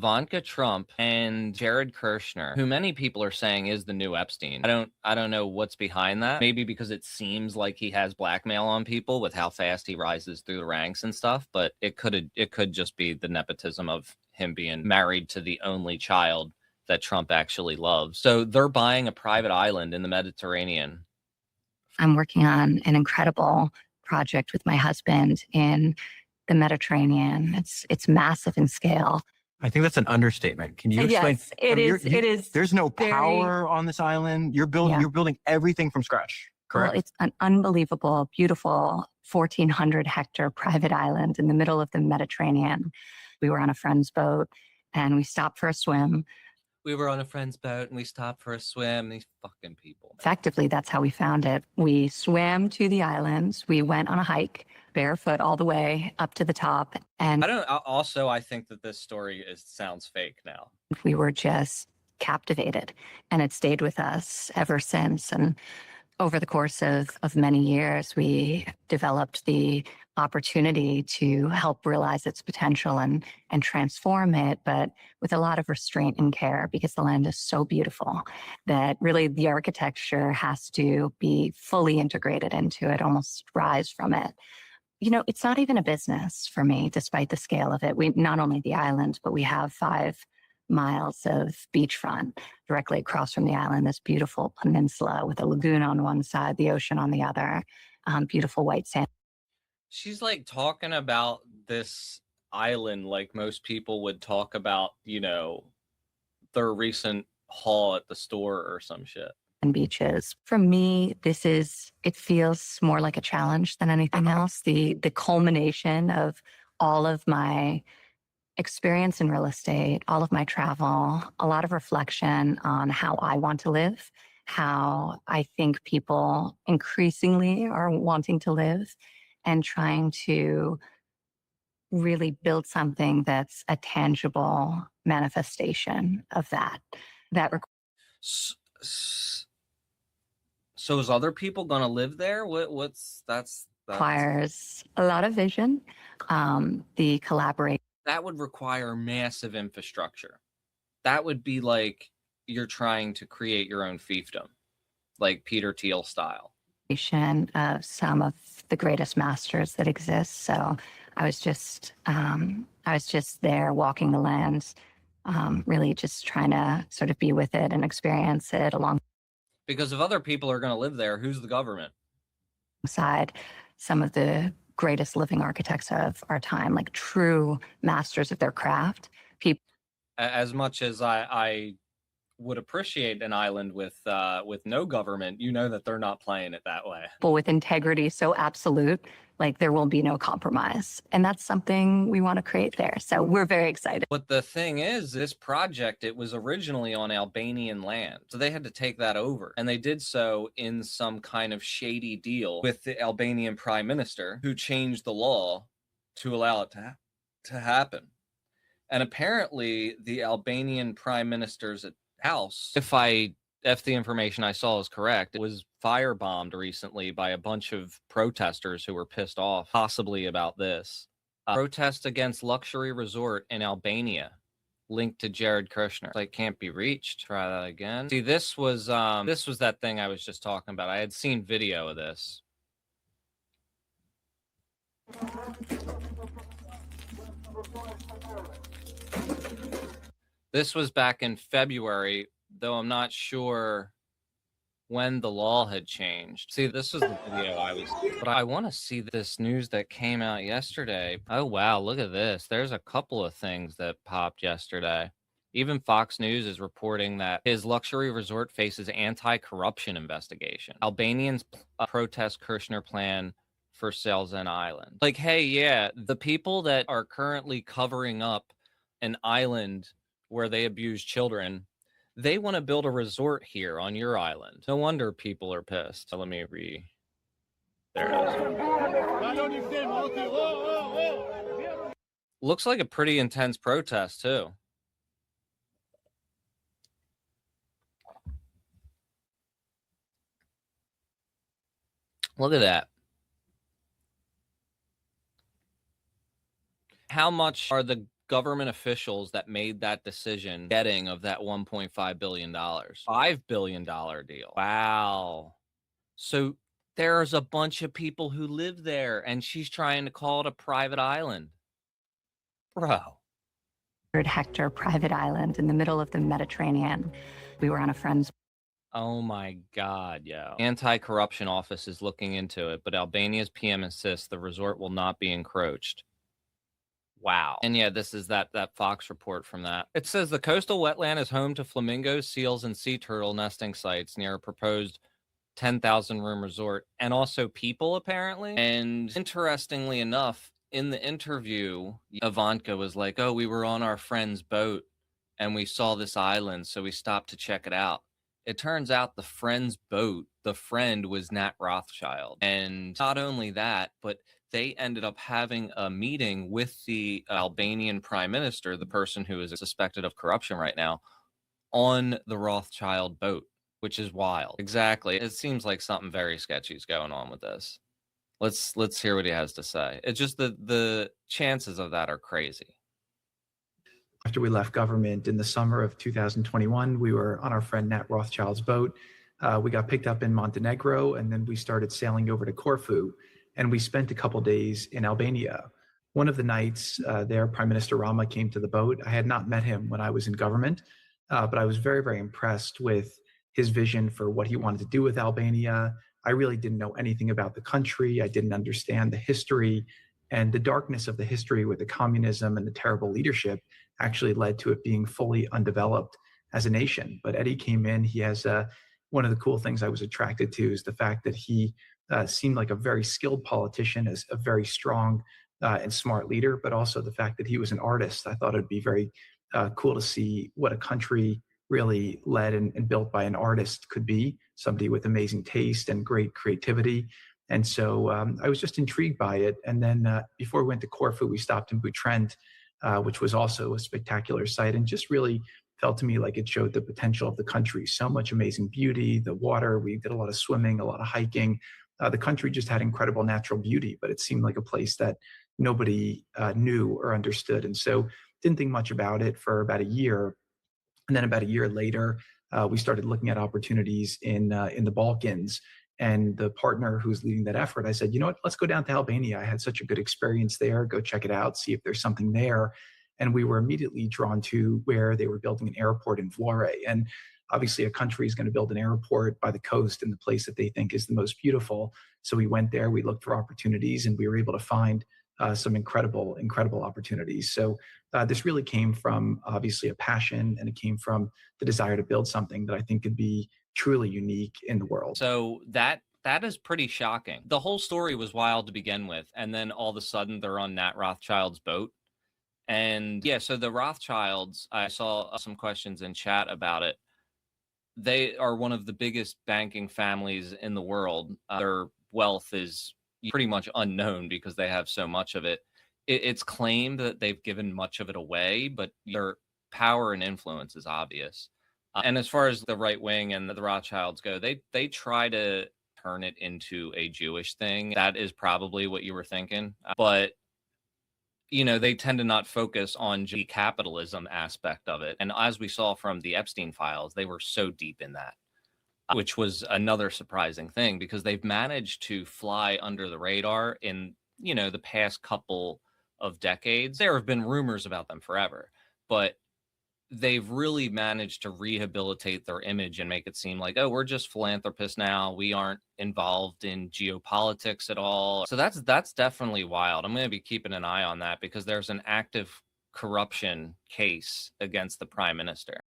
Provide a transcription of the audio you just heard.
Ivanka Trump and Jared Kushner, who many people are saying is the new Epstein. I don't know what's behind that. Maybe because it seems like he has blackmail on people with how fast he rises through the ranks and stuff, but it could just be the nepotism of him being married to the only child that Trump actually loves. So they're buying a private island in the Mediterranean. I'm working on an incredible project with my husband in the Mediterranean. It's massive in scale. I think that's an understatement. Can you explain? Yes, it is. It is. There's no very, power on this island. You're building everything from scratch, correct? Well, it's an unbelievable, beautiful 1,400 hectare private island in the middle of the Mediterranean. We were on a friend's boat and we stopped for a swim. We were on a friend's boat and we stopped for a swim. These fucking people. Effectively, that's how we found it. We swam to the islands. We went on a hike barefoot all the way up to the top. And I think that this story sounds fake now. We were just captivated, and it stayed with us ever since. And over the course of many years, we developed the opportunity to help realize its potential and transform it, but with a lot of restraint and care, because the land is so beautiful that really the architecture has to be fully integrated into it, almost rise from it. You know, it's not even a business for me, despite the scale of it. We not only the island, but we have 5 miles of beachfront directly across from the island, this beautiful peninsula with a lagoon on one side, the ocean on the other, beautiful white sand. She's like talking about this island like most people would talk about, their recent haul at the store or some shit. And beaches. For me, it feels more like a challenge than anything else. The culmination of all of my experience in real estate, all of my travel, a lot of reflection on how I want to live, how I think people increasingly are wanting to live, and trying to really build something that's a tangible manifestation of that. So is other people gonna live there? That's requires a lot of vision. The collaboration. That would require massive infrastructure. That would be like you're trying to create your own fiefdom, like Peter Thiel style. Of some of the greatest masters that exist. So I was just there walking the lands, really just trying to sort of be with it and experience it along. Because if other people are going to live there, who's the government? Alongside some of the greatest living architects of our time, like true masters of their craft. People. As much as I would appreciate an island with no government, that they're not playing it that way. But with integrity so absolute, like there will be no compromise. And that's something we want to create there. So we're very excited. But the thing is, this project, it was originally on Albanian land. So they had to take that over. And they did so in some kind of shady deal with the Albanian prime minister, who changed the law to allow it to happen. And apparently the Albanian prime minister's house, if the information I saw is correct, it was firebombed recently by a bunch of protesters who were pissed off, possibly about this. Protest against luxury resort in Albania, linked to Jared Kushner. Like, can't be reached. Try that again. See, this was that thing I was just talking about. I had seen video of this. This was back in February, though I'm not sure when the law had changed. See, this was the video but I want to see this news that came out yesterday. Oh, wow, look at this. There's a couple of things that popped yesterday. Even Fox News is reporting that his luxury resort faces anti-corruption investigation. Albanians protest Kushner plan for sales on island. Like, hey, yeah, the people that are currently covering up an island where they abuse children, they want to build a resort here on your island. No wonder people are pissed. So let me there it is. Looks like a pretty intense protest too. Look at that. How much are the government officials that made that decision getting of that $1.5 billion? $5 billion deal. Wow. So there's a bunch of people who live there, and she's trying to call it a private island. Bro. Hectare private island in the middle of the Mediterranean. We were on a friend's. Oh my God, yo. Anti-corruption office is looking into it, but Albania's PM insists the resort will not be encroached. Wow. And yeah, this is that Fox report from that. It says the coastal wetland is home to flamingos, seals, and sea turtle nesting sites near a proposed 10,000 room resort, and also people apparently. And interestingly enough, in the interview, Ivanka was like, "Oh, we were on our friend's boat and we saw this island, so we stopped to check it out." It turns out the friend's boat, the friend was Nat Rothschild. And not only that, but they ended up having a meeting with the Albanian prime minister, the person who is suspected of corruption right now, on the Rothschild boat, which is wild. Exactly. It seems like something very sketchy is going on with this. Let's hear what he has to say. It's just the chances of that are crazy. After we left government in the summer of 2021, we were on our friend Nat Rothschild's boat. We got picked up in Montenegro, and then we started sailing over to Corfu, and we spent a couple days in Albania. One of the nights there, Prime Minister Rama came to the boat. I had not met him when I was in government, but I was very, very impressed with his vision for what he wanted to do with Albania. I really didn't know anything about the country. I didn't understand the history, and the darkness of the history with the communism and the terrible leadership actually led to it being fully undeveloped as a nation. But Eddie came in. He has one of the cool things I was attracted to is the fact that he seemed like a very skilled politician, as a very strong and smart leader, but also the fact that he was an artist. I thought it'd be very cool to see what a country really led and built by an artist could be, somebody with amazing taste and great creativity. And so I was just intrigued by it. And then before we went to Corfu, we stopped in Butrend, which was also a spectacular site, and just really felt to me like it showed the potential of the country. So much amazing beauty, the water. We did a lot of swimming, a lot of hiking. The country just had incredible natural beauty, but it seemed like a place that nobody knew or understood. And so didn't think much about it for about a year. And then about a year later, we started looking at opportunities in the Balkans. And the partner who's leading that effort, I said, you know what, let's go down to Albania. I had such a good experience there. Go check it out, see if there's something there. And we were immediately drawn to where they were building an airport in Vlore. And obviously a country is going to build an airport by the coast in the place that they think is the most beautiful. So we went there, we looked for opportunities, and we were able to find some incredible opportunities. So this really came from obviously a passion, and it came from the desire to build something that I think could be truly unique in the world. So that is pretty shocking. The whole story was wild to begin with, and then all of a sudden they're on Nat Rothschild's boat. And yeah, so the Rothschilds, I saw some questions in chat about it. They are one of the biggest banking families in the world. Their wealth is pretty much unknown because they have so much of it. It's claimed that they've given much of it away, but their power and influence is obvious. And as far as the right wing and the Rothschilds go, they try to turn it into a Jewish thing. That is probably what you were thinking. But you know, they tend to not focus on the capitalism aspect of it. And as we saw from the Epstein files, they were so deep in that, which was another surprising thing because they've managed to fly under the radar in, you know, the past couple of decades. There have been rumors about them forever, but they've really managed to rehabilitate their image and make it seem like, oh, we're just philanthropists now. We aren't involved in geopolitics at all. So that's definitely wild. I'm going to be keeping an eye on that because there's an active corruption case against the prime minister.